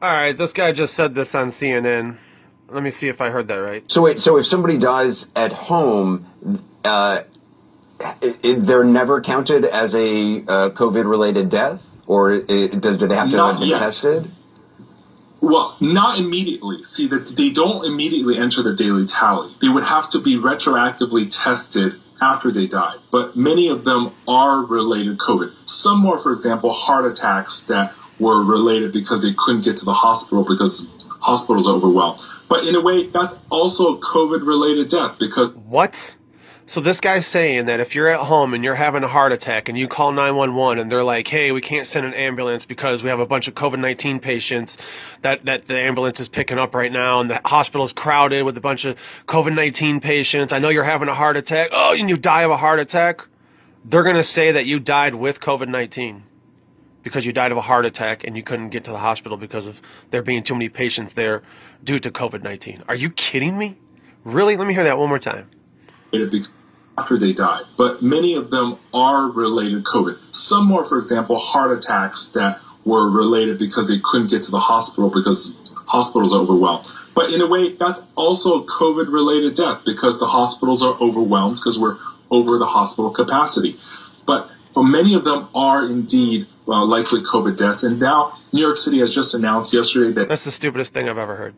All right, this guy just said this on CNN. Let me see if I heard that right. So wait, so if somebody dies at home, they're never counted as a COVID-related death, or do they have to have been tested? Well, not immediately. See, that they don't immediately enter the daily tally. They would have to be retroactively tested after they die. But many of them are related to COVID. Some more, for example, heart attacks that were related because they couldn't get to the hospital because hospitals are overwhelmed. But in a way, that's also a COVID-related death because... What? So this guy's saying that if you're at home and you're having a heart attack and you call 911 and they're like, hey, we can't send an ambulance because we have a bunch of COVID-19 patients that the ambulance is picking up right now, and the hospital's crowded with a bunch of COVID-19 patients. I know you're having a heart attack. Oh, and you die of a heart attack. They're going to say that you died with COVID-19 because you died of a heart attack and you couldn't get to the hospital because of there being too many patients there due to COVID-19. Are you kidding me? Really? Let me hear that one more time. After they die, but many of them are related to COVID. Some more, for example, heart attacks that were related because they couldn't get to the hospital because hospitals are overwhelmed. But in a way, that's also a COVID-related death because the hospitals are overwhelmed because we're over the hospital capacity. But many of them are indeed likely COVID deaths. And now New York City has just announced yesterday that... That's the stupidest thing I've ever heard.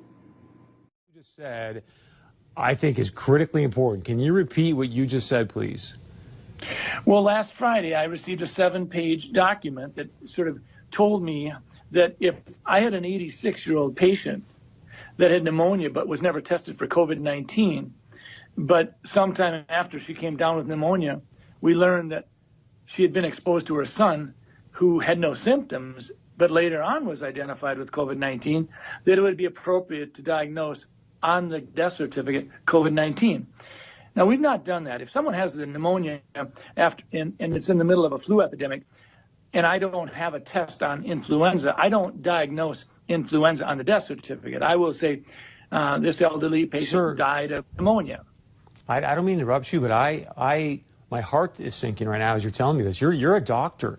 You just said... I think is critically important. Can you repeat what you just said, please? Well, last Friday, I received a 7-page document that sort of told me that if I had an 86-year-old patient that had pneumonia but was never tested for COVID-19, but sometime after she came down with pneumonia, we learned that she had been exposed to her son who had no symptoms, but later on was identified with COVID-19, that it would be appropriate to diagnose on the death certificate COVID-19. Now, we've not done that. If someone has the pneumonia after and it's in the middle of a flu epidemic, and I don't have a test on influenza, I don't diagnose influenza on the death certificate. I will say this elderly patient died of pneumonia. I don't mean to interrupt you, but my heart is sinking right now as you're telling me this. You're a doctor.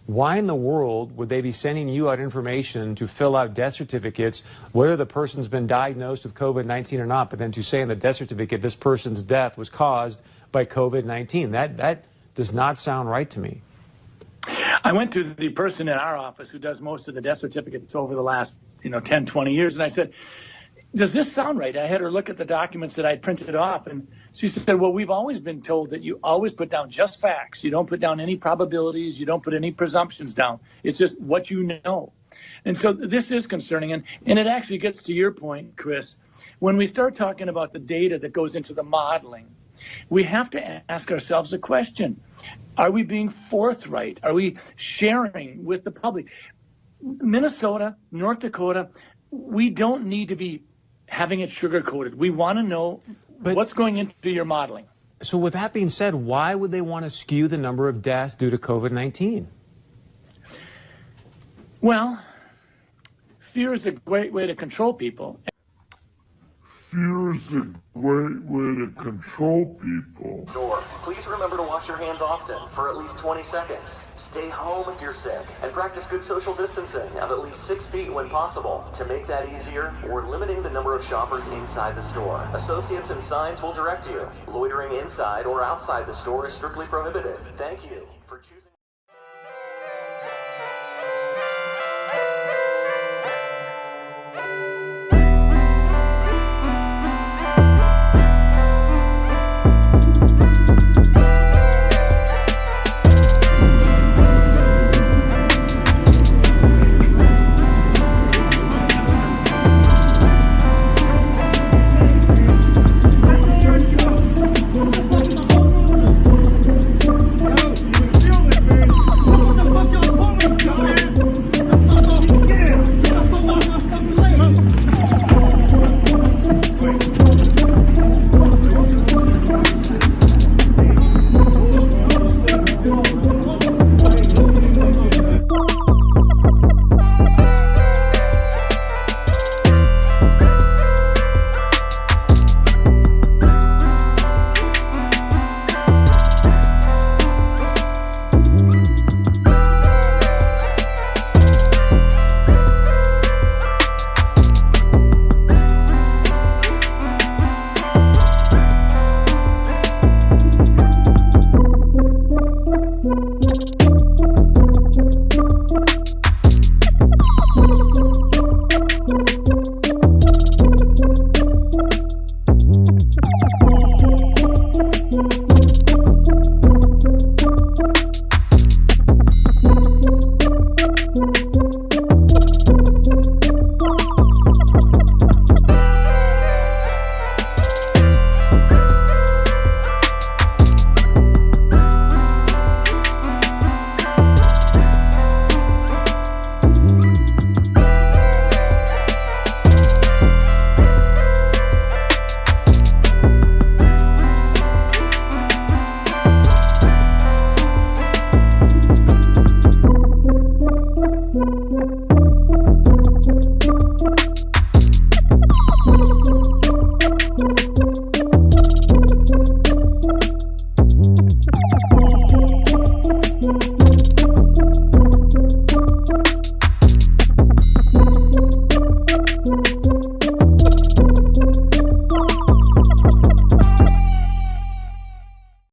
Why in the world would they be sending you out information to fill out death certificates, whether the person's been diagnosed with COVID-19 or not, but then to say in the death certificate this person's death was caused by COVID-19? That does not sound right to me. I went to the person in our office who does most of the death certificates over the last 10, 20 years, and I said, does this sound right? I had her look at the documents that I'd printed off, and she said, well, we've always been told that you always put down just facts. You don't put down any probabilities. You don't put any presumptions down. It's just what you know. And so this is concerning, and it actually gets to your point, Chris. When we start talking about the data that goes into the modeling, we have to ask ourselves a question. Are we being forthright? Are we sharing with the public? Minnesota, North Dakota, we don't need to be having it sugar-coated. We want to know what's going into your modeling. So with that being said, why would they want to skew the number of deaths due to COVID-19? Well, fear is a great way to control people. Fear is a great way to control people. Please remember to wash your hands often for at least 20 seconds. Stay home if you're sick, and practice good social distancing of at least 6 feet when possible. To make that easier, we're limiting the number of shoppers inside the store. Associates and signs will direct you. Loitering inside or outside the store is strictly prohibited. Thank you for choosing...